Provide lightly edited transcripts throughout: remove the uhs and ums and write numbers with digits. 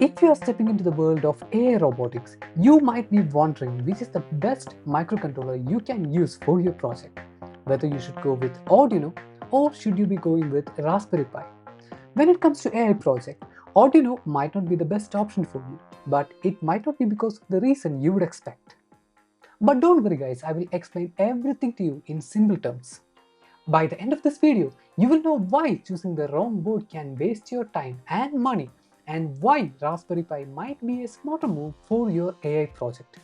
If you are stepping into the world of AI robotics, you might be wondering which is the best microcontroller you can use for your project. Whether you should go with Arduino or should you be going with Raspberry Pi. When it comes to AI project, Arduino might not be the best option for you, but it might not be because of the reason you would expect. But don't worry guys, I will explain everything to you in simple terms. By the end of this video, you will know why choosing the wrong board can waste your time and money and why Raspberry Pi might be a smarter move for your AI project.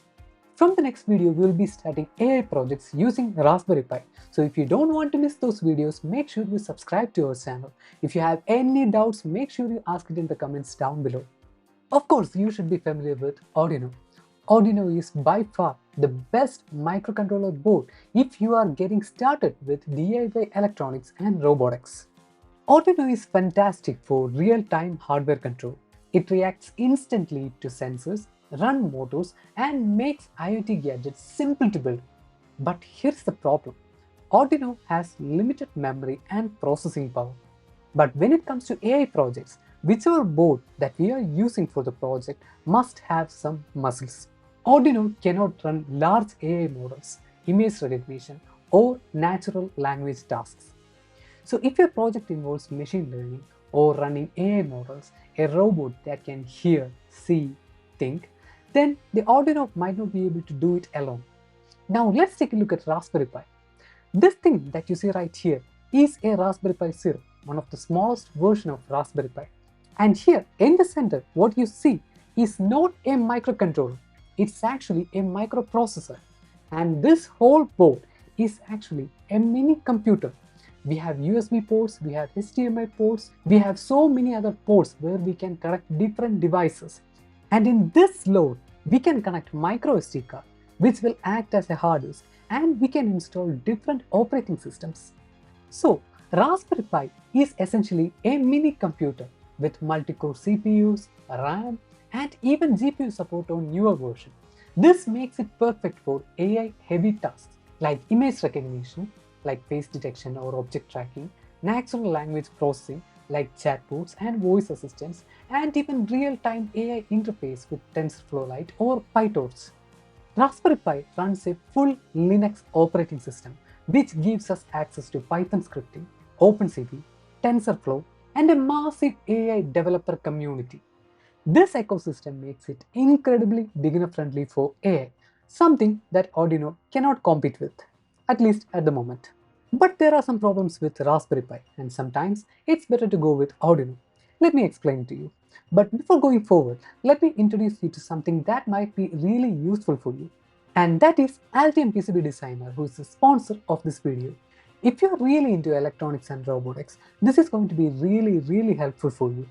From the next video, we will be starting AI projects using Raspberry Pi. So if you don't want to miss those videos, make sure you subscribe to our channel. If you have any doubts, make sure you ask it in the comments down below. Of course, you should be familiar with Arduino. Arduino is by far the best microcontroller board if you are getting started with DIY electronics and robotics. Arduino is fantastic for real-time hardware control. It reacts instantly to sensors, runs motors, and makes IoT gadgets simple to build. But here's the problem. Arduino has limited memory and processing power. But when it comes to AI projects, whichever board that we are using for the project must have some muscles. Arduino cannot run large AI models, image recognition, or natural language tasks. So if your project involves machine learning or running AI models, a robot that can hear, see, think, then the Arduino might not be able to do it alone. Now let's take a look at Raspberry Pi. This thing that you see right here is a Raspberry Pi Zero, one of the smallest version of Raspberry Pi. And here in the center, what you see is not a microcontroller. It's actually a microprocessor. And this whole board is actually a mini computer. We have USB ports, we have HDMI ports, we have so many other ports where we can connect different devices. And in this load, we can connect micro SD card, which will act as a hard disk, and we can install different operating systems. So, Raspberry Pi is essentially a mini computer with multi-core CPUs, RAM, and even GPU support on newer version. This makes it perfect for AI-heavy tasks like image recognition, like face detection or object tracking, natural language processing like chatbots and voice assistants, and even real-time AI interface with TensorFlow Lite or PyTorch. Raspberry Pi runs a full Linux operating system, which gives us access to Python scripting, OpenCV, TensorFlow, and a massive AI developer community. This ecosystem makes it incredibly beginner-friendly for AI, something that Arduino cannot compete with, at least at the moment. But there are some problems with Raspberry Pi, and sometimes it's better to go with Arduino. Let me explain to you. But before going forward, let me introduce you to something that might be really useful for you. And that is Altium PCB Designer, who is the sponsor of this video. If you're really into electronics and robotics, this is going to be really helpful for you.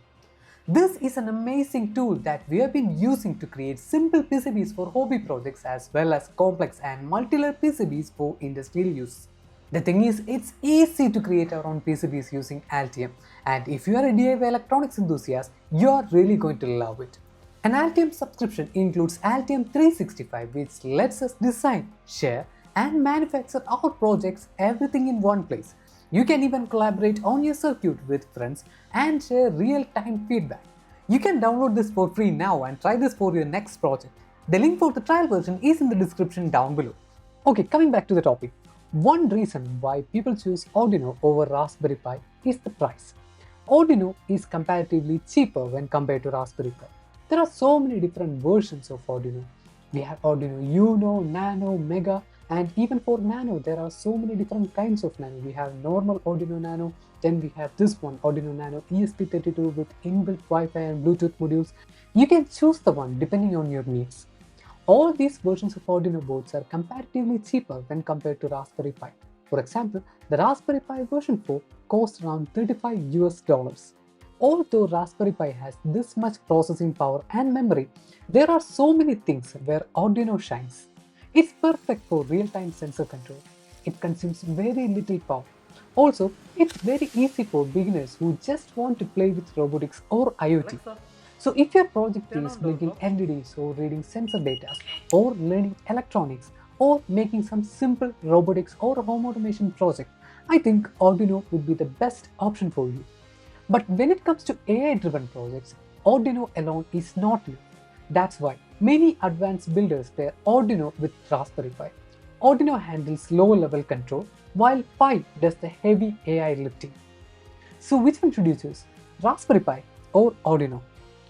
This is an amazing tool that we have been using to create simple PCBs for hobby projects as well as complex and multi-layer PCBs for industrial use. The thing is, it's easy to create our own PCBs using Altium, and if you are a DIY electronics enthusiast, you are really going to love it. An Altium subscription includes Altium 365, which lets us design, share, and manufacture our projects everything in one place. You can even collaborate on your circuit with friends and share real-time feedback. You can download this for free now and try this for your next project. The link for the trial version is in the description down below. Okay, coming back to the topic. One reason why people choose Arduino over Raspberry Pi is the price. Arduino is comparatively cheaper when compared to Raspberry Pi. There are so many different versions of Arduino. We have Arduino Uno, Nano, Mega, and even for Nano, there are so many different kinds of Nano. We have normal Arduino Nano, then we have this one, Arduino Nano ESP32 with inbuilt Wi-Fi and Bluetooth modules. You can choose the one depending on your needs. All these versions of Arduino boards are comparatively cheaper when compared to Raspberry Pi. For example, the Raspberry Pi version 4 costs around $35 US. Although Raspberry Pi has this much processing power and memory, there are so many things where Arduino shines. It's perfect for real-time sensor control. It consumes very little power. Also, it's very easy for beginners who just want to play with robotics or IoT. So if your project is blinking LEDs or reading sensor data or learning electronics or making some simple robotics or home automation project, I think Arduino would be the best option for you. But when it comes to AI-driven projects, Arduino alone is not enough. That's why many advanced builders pair Arduino with Raspberry Pi. Arduino handles lower-level control, while Pi does the heavy AI lifting. So which one should you choose? Raspberry Pi or Arduino?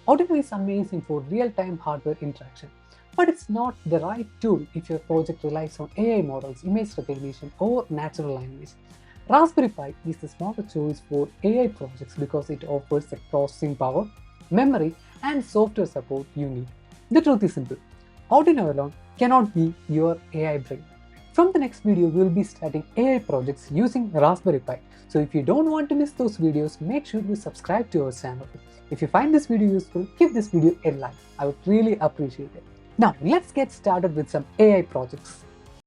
Arduino is amazing for real-time hardware interaction, but it's not the right tool if your project relies on AI models, image recognition, or natural language. Raspberry Pi is the smarter choice for AI projects because it offers the processing power, memory, and software support you need. The truth is simple. Arduino alone cannot be your AI brain. From the next video, we will be starting AI projects using Raspberry Pi. So if you don't want to miss those videos, make sure you subscribe to our channel. If you find this video useful, give this video a like. I would really appreciate it. Now let's get started with some AI projects.